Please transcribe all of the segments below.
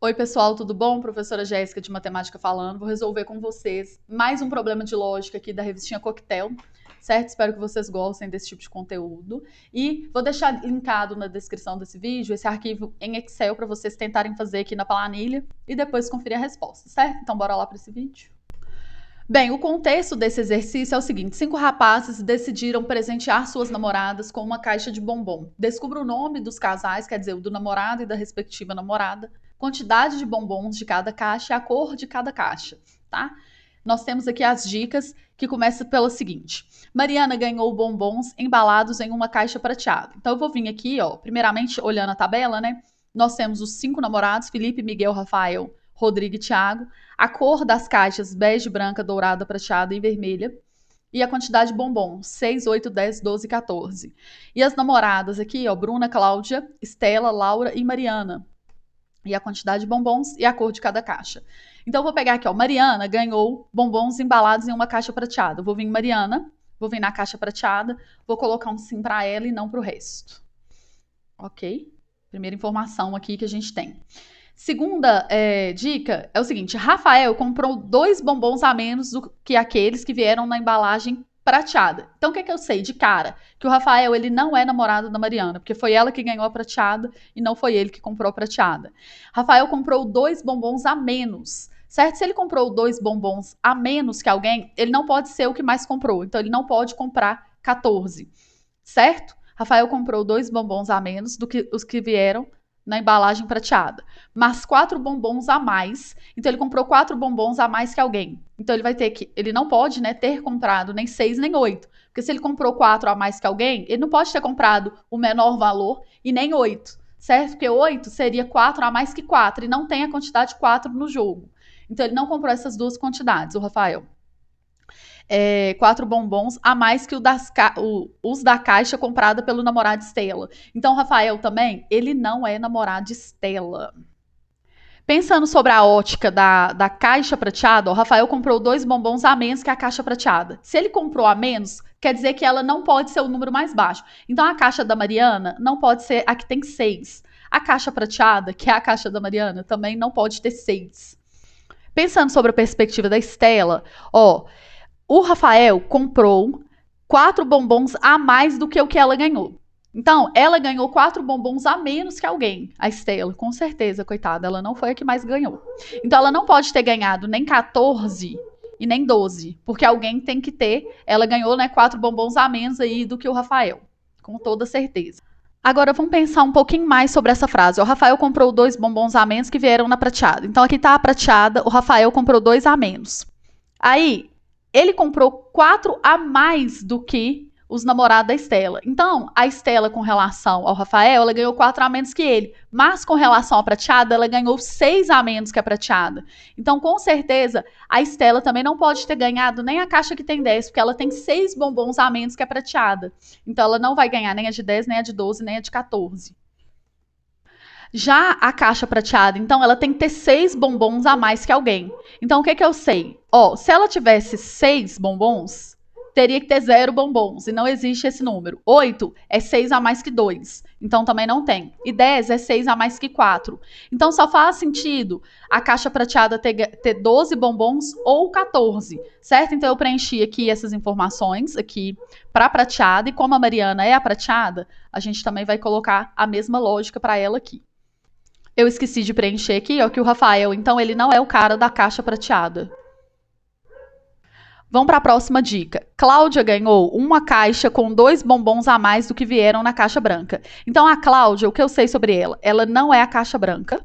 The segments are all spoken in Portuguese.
Oi, pessoal, tudo bom? Professora Jéssica de Matemática falando. Vou resolver com vocês mais um problema de lógica aqui da revistinha Coquetel, certo? Espero que vocês gostem desse tipo de conteúdo. E vou deixar linkado na descrição desse vídeo esse arquivo em Excel para vocês tentarem fazer aqui na planilha e depois conferir a resposta, certo? Então, bora lá para esse vídeo. Bem, o contexto desse exercício é o seguinte: 5 rapazes decidiram presentear suas namoradas com uma caixa de bombom. Descubra o nome dos casais, quer dizer, o do namorado e da respectiva namorada, quantidade de bombons de cada caixa e a cor de cada caixa, tá? Nós temos aqui as dicas, que começa pelo seguinte: Mariana ganhou bombons embalados em uma caixa prateada. Então eu vou vir aqui, ó, primeiramente olhando a tabela, né? Nós temos os 5 namorados, Felipe, Miguel, Rafael, Rodrigo e Thiago. A cor das caixas, bege, branca, dourada, prateada e vermelha. E a quantidade de bombons, 6, 8, 10, 12 e 14. E as namoradas aqui, ó, Bruna, Cláudia, Estela, Laura e Mariana. E a quantidade de bombons e a cor de cada caixa. Então, eu vou pegar aqui, ó, Mariana ganhou bombons embalados em uma caixa prateada. Eu vou vir Mariana, vou vir na caixa prateada, vou colocar um sim para ela e não para o resto. Ok? Primeira informação aqui que a gente tem. Segunda dica é o seguinte: Rafael comprou 2 bombons a menos do que aqueles que vieram na embalagem prateada. Então, o que eu sei de cara? Que o Rafael, ele não é namorado da Mariana, porque foi ela que ganhou a prateada e não foi ele que comprou a prateada. Rafael comprou 2 bombons a menos, certo? Se ele comprou 2 bombons a menos que alguém, ele não pode ser o que mais comprou. Então, ele não pode comprar 14, certo? Rafael comprou 2 bombons a menos do que os que vieram na embalagem prateada, mas 4 bombons a mais. Então ele comprou 4 bombons a mais que alguém. Então ele vai ter que, ele não pode, né, ter comprado nem 6 nem 8, porque se ele comprou 4 a mais que alguém, ele não pode ter comprado o menor valor e nem 8, certo? Porque 8 seria 4 a mais que 4 e não tem a quantidade 4 no jogo. Então ele não comprou essas duas quantidades, o Rafael. 4 bombons a mais que os da caixa comprada pelo namorado de Estela. Então, o Rafael também, ele não é namorado de Estela. Pensando sobre a ótica da caixa prateada, o Rafael comprou 2 bombons a menos que a caixa prateada. Se ele comprou a menos, quer dizer que ela não pode ser o número mais baixo. Então, a caixa da Mariana não pode ser a que tem 6. A caixa prateada, que é a caixa da Mariana, também não pode ter 6. Pensando sobre a perspectiva da Estela, ó, o Rafael comprou 4 bombons a mais do que o que ela ganhou. Então, ela ganhou 4 bombons a menos que alguém. A Estela, com certeza, coitada, ela não foi a que mais ganhou. Então, ela não pode ter ganhado nem 14 e nem 12, porque alguém tem que ter. Ela ganhou, né, 4 bombons a menos aí do que o Rafael, com toda certeza. Agora, vamos pensar um pouquinho mais sobre essa frase. O Rafael comprou 2 bombons a menos que vieram na prateada. Então, aqui está a prateada, o Rafael comprou 2 a menos. Aí, ele comprou 4 a mais do que os namorados da Estela. Então, a Estela, com relação ao Rafael, ela ganhou 4 a menos que ele. Mas, com relação à prateada, ela ganhou 6 a menos que a prateada. Então, com certeza, a Estela também não pode ter ganhado nem a caixa que tem 10, porque ela tem 6 bombons a menos que a prateada. Então, ela não vai ganhar nem a de 10, nem a de 12, nem a de 14. Já a caixa prateada, então, ela tem que ter 6 bombons a mais que alguém. Então, o que eu sei? Ó, se ela tivesse 6 bombons, teria que ter 0 bombons, e não existe esse número. 8 é 6 a mais que 2, então também não tem. E 10 é 6 a mais que 4. Então, só faz sentido a caixa prateada ter 12 bombons ou 14, certo? Então, eu preenchi aqui essas informações aqui para a prateada, e como a Mariana é a prateada, a gente também vai colocar a mesma lógica para ela aqui. Eu esqueci de preencher aqui, ó, que o Rafael, então, ele não é o cara da caixa prateada. Vamos para a próxima dica. Cláudia ganhou uma caixa com 2 bombons a mais do que vieram na caixa branca. Então, a Cláudia, o que eu sei sobre ela? Ela não é a caixa branca,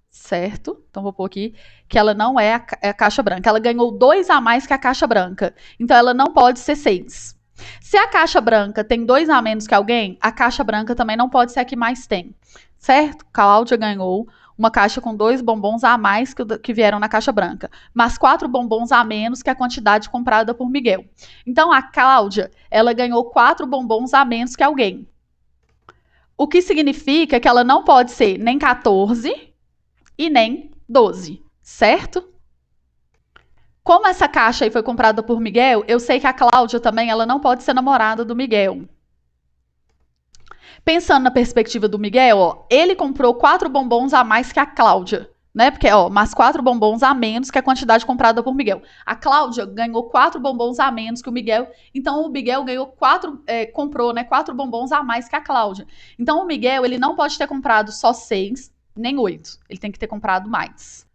certo? Então, vou pôr aqui que ela não é a caixa branca. Ela ganhou 2 a mais que a caixa branca. Então, ela não pode ser 6. Se a caixa branca tem 2 a menos que alguém, a caixa branca também não pode ser a que mais tem. Certo? Cláudia ganhou uma caixa com 2 bombons a mais que vieram na caixa branca, mas 4 bombons a menos que a quantidade comprada por Miguel. Então, a Cláudia, ela ganhou 4 bombons a menos que alguém. O que significa que ela não pode ser nem 14 e nem 12, certo? Como essa caixa aí foi comprada por Miguel, eu sei que a Cláudia também, ela não pode ser namorada do Miguel. Pensando na perspectiva do Miguel, ó, ele comprou 4 bombons a mais que a Cláudia. né? Porque, ó, mais 4 bombons a menos que a quantidade comprada por Miguel. A Cláudia ganhou 4 bombons a menos que o Miguel, então o Miguel ganhou comprou, né, 4 bombons a mais que a Cláudia. Então o Miguel, ele não pode ter comprado só 6, nem 8. Ele tem que ter comprado mais.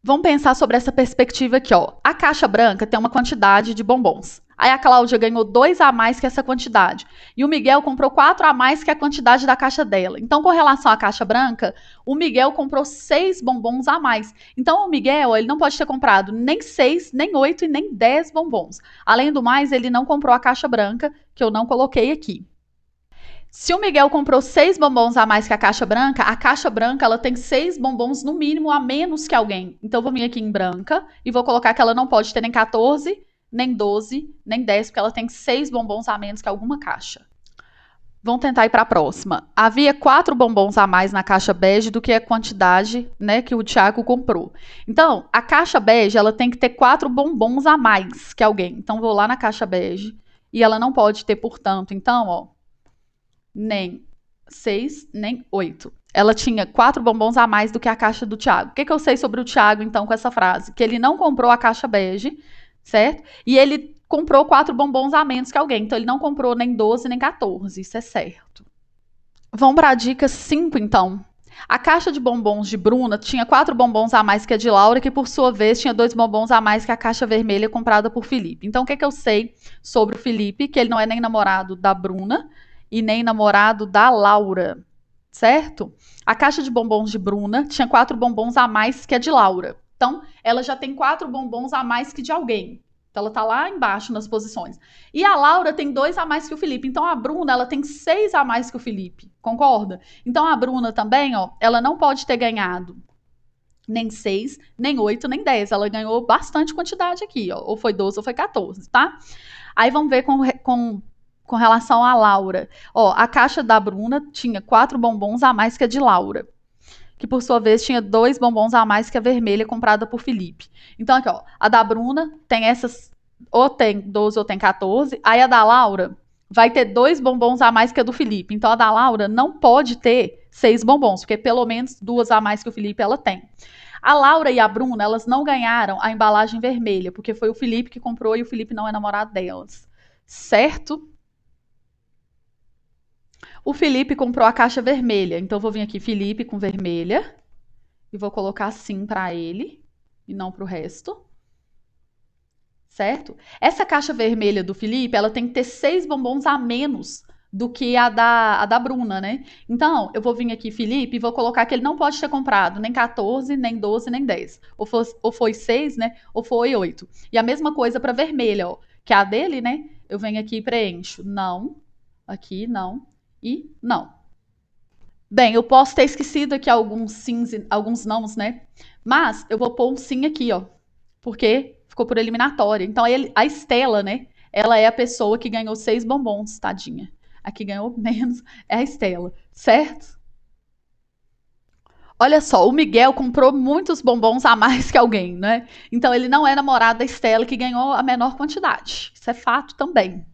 Vamos pensar sobre essa perspectiva aqui, ó. A caixa branca tem uma quantidade de bombons. Aí a Cláudia ganhou 2 a mais que essa quantidade. E o Miguel comprou 4 a mais que a quantidade da caixa dela. Então, com relação à caixa branca, o Miguel comprou 6 bombons a mais. Então, o Miguel, ele não pode ter comprado nem 6, nem 8 e nem 10 bombons. Além do mais, ele não comprou a caixa branca, que eu não coloquei aqui. Se o Miguel comprou 6 bombons a mais que a caixa branca ela tem 6 bombons no mínimo a menos que alguém. Então eu vou vir aqui em branca e vou colocar que ela não pode ter nem 14, nem 12, nem 10, porque ela tem 6 bombons a menos que alguma caixa. Vamos tentar ir para a próxima. Havia 4 bombons a mais na caixa bege do que a quantidade, né, que o Thiago comprou. Então, a caixa bege ela tem que ter 4 bombons a mais que alguém. Então vou lá na caixa bege e ela não pode ter, portanto, então, ó, nem 6, nem 8. Ela tinha 4 bombons a mais do que a caixa do Thiago. O que eu sei sobre o Thiago, então, com essa frase? Que ele não comprou a caixa bege, certo? E ele comprou 4 bombons a menos que alguém. Então, ele não comprou nem 12, nem 14. Isso é certo. Vamos para a dica 5, então. A caixa de bombons de Bruna tinha 4 bombons a mais que a de Laura, que por sua vez tinha 2 bombons a mais que a caixa vermelha comprada por Felipe. Então, o que eu sei sobre o Felipe? Que ele não é nem namorado da Bruna e nem namorado da Laura, certo? A caixa de bombons de Bruna tinha 4 bombons a mais que a de Laura. Então, ela já tem 4 bombons a mais que de alguém. Então, ela tá lá embaixo nas posições. E a Laura tem 2 a mais que o Felipe. Então, a Bruna, ela tem 6 a mais que o Felipe. Concorda? Então, a Bruna também, ó, ela não pode ter ganhado nem 6, nem 8, nem 10. Ela ganhou bastante quantidade aqui, ó. Ou foi 12 ou foi 14, tá? Aí, vamos ver com relação a Laura. Ó, a caixa da Bruna tinha 4 bombons a mais que a de Laura, que por sua vez tinha 2 bombons a mais que a vermelha comprada por Felipe. Então aqui, ó, a da Bruna tem essas, ou tem 12 ou tem 14, aí a da Laura vai ter 2 bombons a mais que a do Felipe. Então a da Laura não pode ter 6 bombons, porque pelo menos 2 a mais que o Felipe ela tem. A Laura e a Bruna, elas não ganharam a embalagem vermelha, porque foi o Felipe que comprou e o Felipe não é namorado delas. Certo? O Felipe comprou a caixa vermelha. Então, eu vou vir aqui, Felipe com vermelha. E vou colocar assim para ele. E não para o resto. Certo? Essa caixa vermelha do Felipe, ela tem que ter 6 bombons a menos do que a da Bruna, né? Então, eu vou vir aqui, Felipe, e vou colocar que ele não pode ter comprado nem 14, nem 12, nem 10. Ou foi 6, né? Ou foi 8. E a mesma coisa para vermelha, ó. Que é a dele, né? Eu venho aqui e preencho. Não. Aqui, não. E não. Bem, eu posso ter esquecido aqui alguns sims, alguns nãos, né? Mas eu vou pôr um sim aqui, ó. Porque ficou por eliminatória. Então, a Estela, né? Ela é a pessoa que ganhou 6 bombons, tadinha. A que ganhou menos é a Estela, certo? Olha só, o Miguel comprou muitos bombons a mais que alguém, né? Então, ele não é namorado da Estela, que ganhou a menor quantidade. Isso é fato também.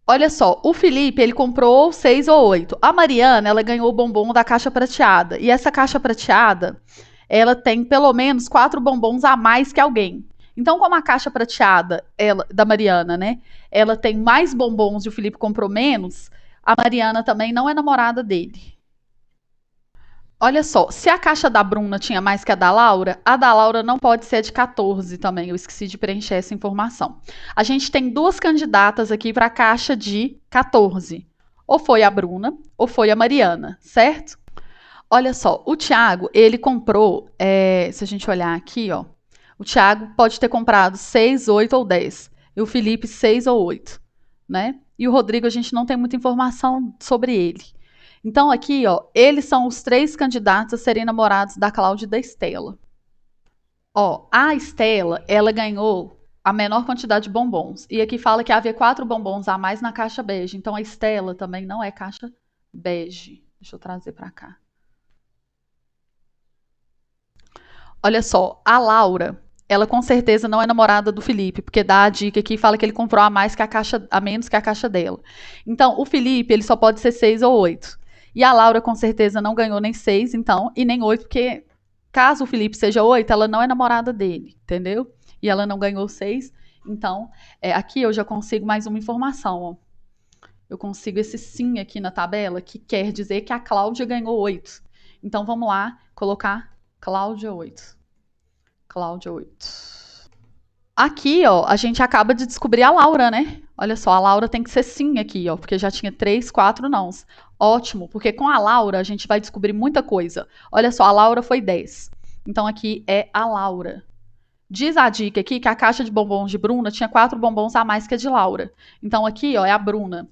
Olha só, o Felipe, ele comprou 6 ou 8. A Mariana, ela ganhou o bombom da caixa prateada. E essa caixa prateada, ela tem pelo menos 4 bombons a mais que alguém. Então, como a caixa prateada da Mariana, né? Ela tem mais bombons e o Felipe comprou menos, a Mariana também não é namorada dele. Olha só, se a caixa da Bruna tinha mais que a da Laura não pode ser de 14 também. Eu esqueci de preencher essa informação. A gente tem 2 candidatas aqui para a caixa de 14. Ou foi a Bruna, ou foi a Mariana, certo? Olha só, o Thiago, ele comprou, se a gente olhar aqui, ó, o Thiago pode ter comprado 6, 8 ou 10. E o Felipe 6 ou 8, né? E o Rodrigo, a gente não tem muita informação sobre ele. Então, aqui, ó, eles são os 3 candidatos a serem namorados da Cláudia e da Estela. Ó, a Estela, ela ganhou a menor quantidade de bombons. E aqui fala que havia 4 bombons a mais na caixa bege. Então, a Estela também não é caixa bege. Deixa eu trazer pra cá. Olha só, a Laura, ela com certeza não é namorada do Felipe, porque dá a dica aqui e fala que ele comprou a menos que a caixa dela. Então, o Felipe, ele só pode ser 6 ou 8. E a Laura, com certeza, não ganhou nem 6, então, e nem 8, porque Caso o Felipe seja 8, ela não é namorada dele, entendeu? E ela não ganhou 6. Então, aqui eu já consigo mais uma informação, ó. Eu consigo esse sim aqui na tabela, que quer dizer que a Cláudia ganhou 8. Então, vamos lá colocar Cláudia 8. Cláudia 8. Aqui, ó, a gente acaba de descobrir a Laura, né? Olha só, a Laura tem que ser sim aqui, ó, porque já tinha 3, 4 nãos. Ótimo, porque com a Laura a gente vai descobrir muita coisa. Olha só, a Laura foi 10. Então aqui é a Laura. Diz a dica aqui que a caixa de bombons de Bruna tinha 4 bombons a mais que a de Laura. Então aqui, ó, é a Bruna.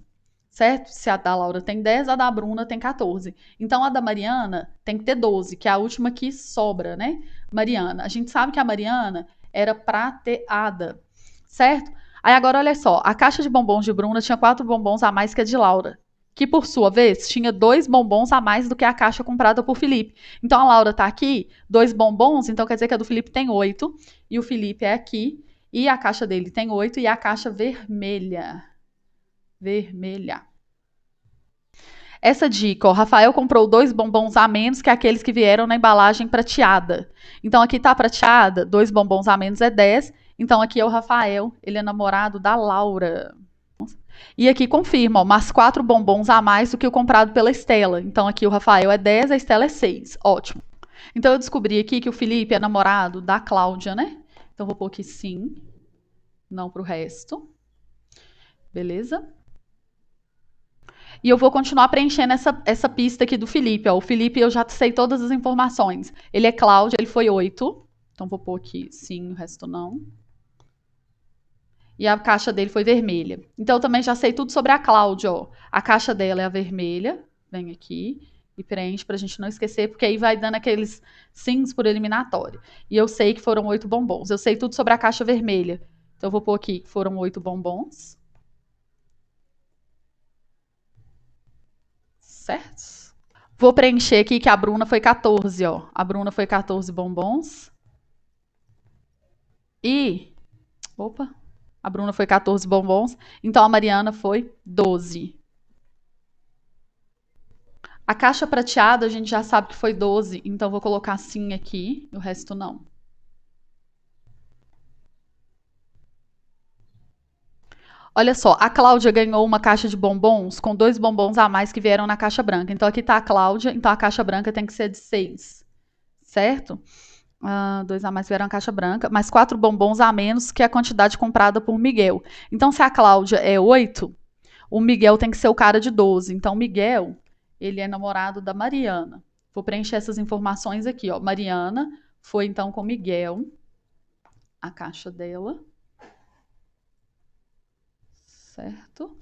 Certo? Se a da Laura tem 10, a da Bruna tem 14. Então a da Mariana tem que ter 12, que é a última que sobra, né? Mariana. A gente sabe que a Mariana era prateada, certo? Aí agora olha só, a caixa de bombons de Bruna tinha 4 bombons a mais que a de Laura, que por sua vez tinha 2 bombons a mais do que a caixa comprada por Felipe. Então a Laura tá aqui, 2 bombons, então quer dizer que a do Felipe tem 8, e o Felipe é aqui, e a caixa dele tem 8, e a caixa vermelha. Vermelha. Essa dica, o Rafael comprou 2 bombons a menos que aqueles que vieram na embalagem prateada. Então aqui tá prateada, 2 bombons a menos é 10. Então aqui é o Rafael, ele é namorado da Laura. E aqui confirma, ó, mas 4 bombons a mais do que o comprado pela Estela. Então aqui o Rafael é 10, a Estela é 6. Ótimo. Então eu descobri aqui que o Felipe é namorado da Cláudia, né? Então vou pôr aqui sim, não pro resto. Beleza? E eu vou continuar preenchendo essa pista aqui do Felipe. Ó. O Felipe, eu já sei todas as informações. Ele é Cláudia, ele foi 8. Então, vou pôr aqui sim, o resto não. E a caixa dele foi vermelha. Então, eu também já sei tudo sobre a Cláudia. Ó. A caixa dela é a vermelha. Vem aqui e preenche pra gente não esquecer, porque aí vai dando aqueles sims por eliminatório. E eu sei que foram 8 bombons. Eu sei tudo sobre a caixa vermelha. Então, eu vou pôr aqui que foram 8 bombons. Certo? Vou preencher aqui que a Bruna foi 14, ó. A Bruna foi 14 bombons. E... Opa. A Bruna foi 14 bombons. Então, a Mariana foi 12. A caixa prateada, a gente já sabe que foi 12. Então, vou colocar sim aqui. O resto, não. Olha só, a Cláudia ganhou uma caixa de bombons com 2 bombons a mais que vieram na caixa branca. Então, aqui tá a Cláudia. Então, a caixa branca tem que ser de 6. Certo? 2 a mais vieram na caixa branca, mais 4 bombons a menos que a quantidade comprada por Miguel. Então, se a Cláudia é 8, o Miguel tem que ser o cara de 12. Então, Miguel, ele é namorado da Mariana. Vou preencher essas informações aqui, ó. Mariana foi, então, com Miguel. A caixa dela. Certo?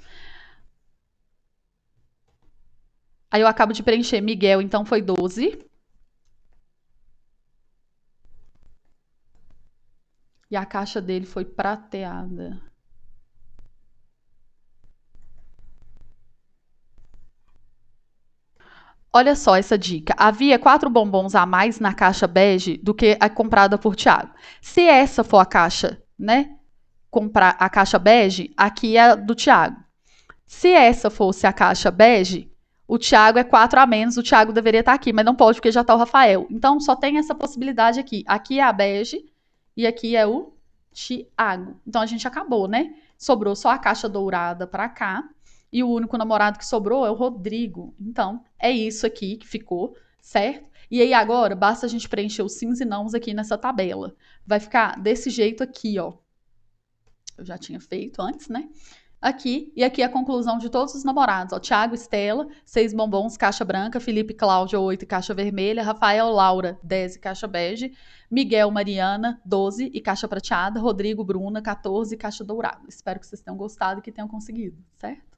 Aí eu acabo de preencher Miguel, então foi 12. E a caixa dele foi prateada. Olha só essa dica. Havia 4 bombons a mais na caixa bege do que a comprada por Tiago. Se essa for a caixa, né? Comprar a caixa bege, aqui é a do Tiago. Se essa fosse a caixa bege, o Tiago é 4 a menos, o Tiago deveria estar aqui, mas não pode porque já está o Rafael. Então só tem essa possibilidade aqui. Aqui é a bege e aqui é o Tiago. Então a gente acabou, né? Sobrou só a caixa dourada para cá. E o único namorado que sobrou é o Rodrigo. Então, é isso aqui que ficou, certo? E aí agora, basta a gente preencher os sims e nãos aqui nessa tabela. Vai ficar desse jeito aqui, ó. Eu já tinha feito antes, né? Aqui, e aqui a conclusão de todos os namorados. Ó, Thiago, Estela, 6 bombons, caixa branca. Felipe, Cláudia, 8 e caixa vermelha. Rafael, Laura, 10 e caixa bege. Miguel, Mariana, 12 e caixa prateada. Rodrigo, Bruna, 14 e caixa dourada. Espero que vocês tenham gostado e que tenham conseguido, certo?